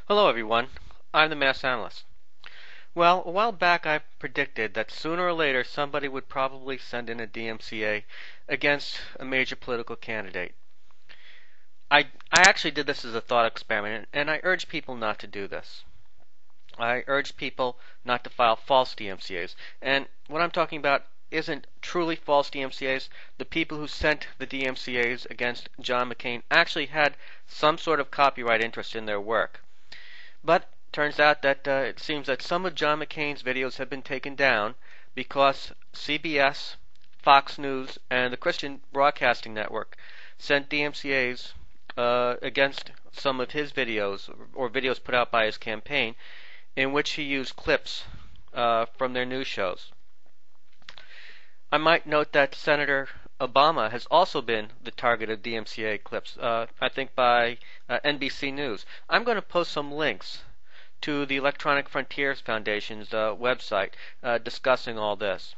Hello everyone, I'm the Mass Analyst. Well, a while back I predicted that sooner or later somebody would probably send in a DMCA against a major political candidate. I actually did this as a thought experiment, and I urge people not to do this. I urge people not to file false DMCAs. And what I'm talking about isn't truly false DMCAs. The people who sent the DMCAs against John McCain actually had some sort of copyright interest in their work. But turns out that it seems that some of John McCain's videos have been taken down because CBS, Fox News, and the Christian Broadcasting Network sent DMCAs against some of his videos or videos put out by his campaign in which he used clips from their news shows. I might note that Senator Obama has also been the target of DMCA clips, I think by NBC News. I'm going to post some links to the Electronic Frontiers Foundation's website discussing all this.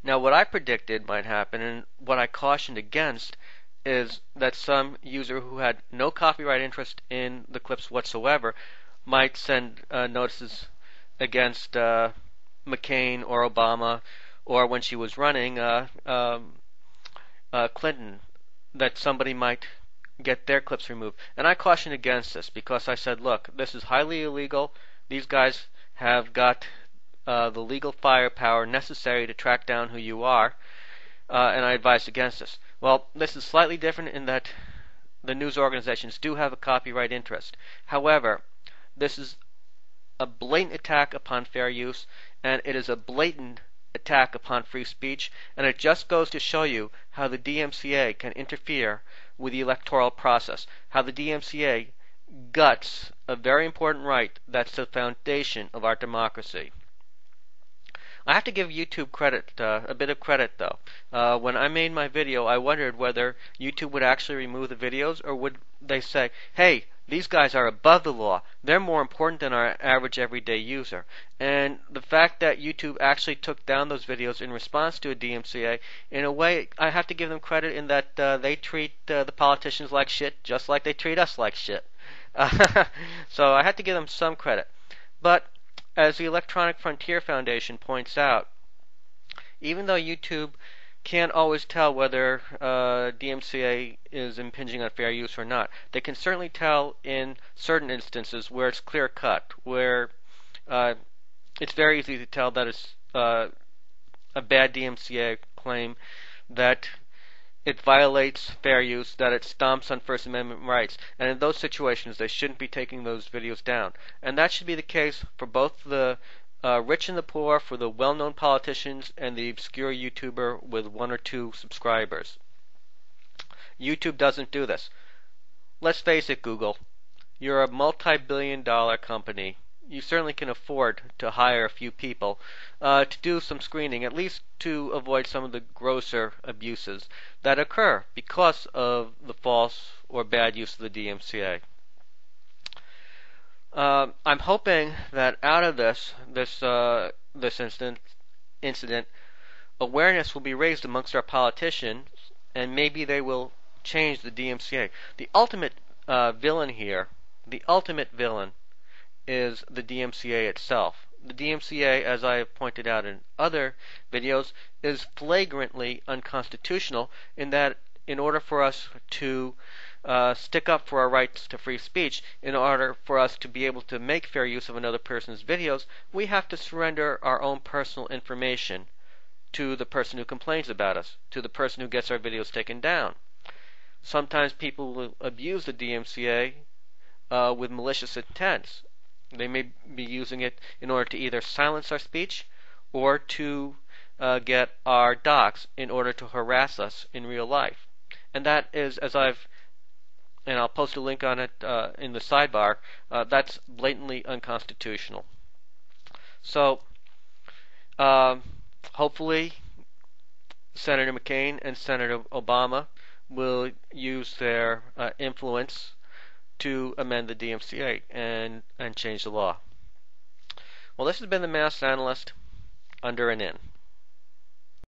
Now, what I predicted might happen and what I cautioned against is that some user who had no copyright interest in the clips whatsoever might send notices against McCain or Obama, or when she was running, Clinton, that somebody might get their clips removed. And I cautioned against this because I said, look, this is highly illegal. These guys have got the legal firepower necessary to track down who you are, and I advised against this. Well, this is slightly different in that the news organizations do have a copyright interest. However, this is a blatant attack upon fair use, and it is a blatant attack upon free speech, and it just goes to show you how the DMCA can interfere with the electoral process, how the DMCA guts a very important right that's the foundation of our democracy. I have to give YouTube credit, a bit of credit though. When I made my video, I wondered whether YouTube would actually remove the videos, or would they say, hey, these guys are above the law. They're more important than our average everyday user. And the fact that YouTube actually took down those videos in response to a DMCA, in a way, I have to give them credit in that they treat the politicians like shit, just like they treat us like shit. So I had to give them some credit. But as the Electronic Frontier Foundation points out, even though YouTube can't always tell whether DMCA is impinging on fair use or not, they can certainly tell in certain instances where it's clear cut, where it's very easy to tell that it's a bad DMCA claim, that it violates fair use, that it stomps on First Amendment rights. And in those situations, they shouldn't be taking those videos down. And that should be the case for both the rich and the poor, for the well-known politicians and the obscure YouTuber with 1 or 2 subscribers. YouTube doesn't do this. Let's face it, Google. You're a multi-billion-dollar company. You certainly can afford to hire a few people to do some screening, at least to avoid some of the grosser abuses that occur because of the false or bad use of the DMCA. I'm hoping that out of this incident, awareness will be raised amongst our politicians, and maybe they will change the DMCA. The ultimate villain here, the ultimate villain, is the DMCA itself. The DMCA, as I have pointed out in other videos, is flagrantly unconstitutional in that in order for us to stick up for our rights to free speech, in order for us to be able to make fair use of another person's videos, we have to surrender our own personal information to the person who complains about us, to the person who gets our videos taken down. Sometimes people will abuse the DMCA with malicious intents. They may be using it in order to either silence our speech or to get our docs in order to harass us in real life. And that is, and I'll post a link on it in the sidebar, that's blatantly unconstitutional. So, hopefully, Senator McCain and Senator Obama will use their influence to amend the DMCA and change the law. Well, this has been the Mass Analyst, under and in.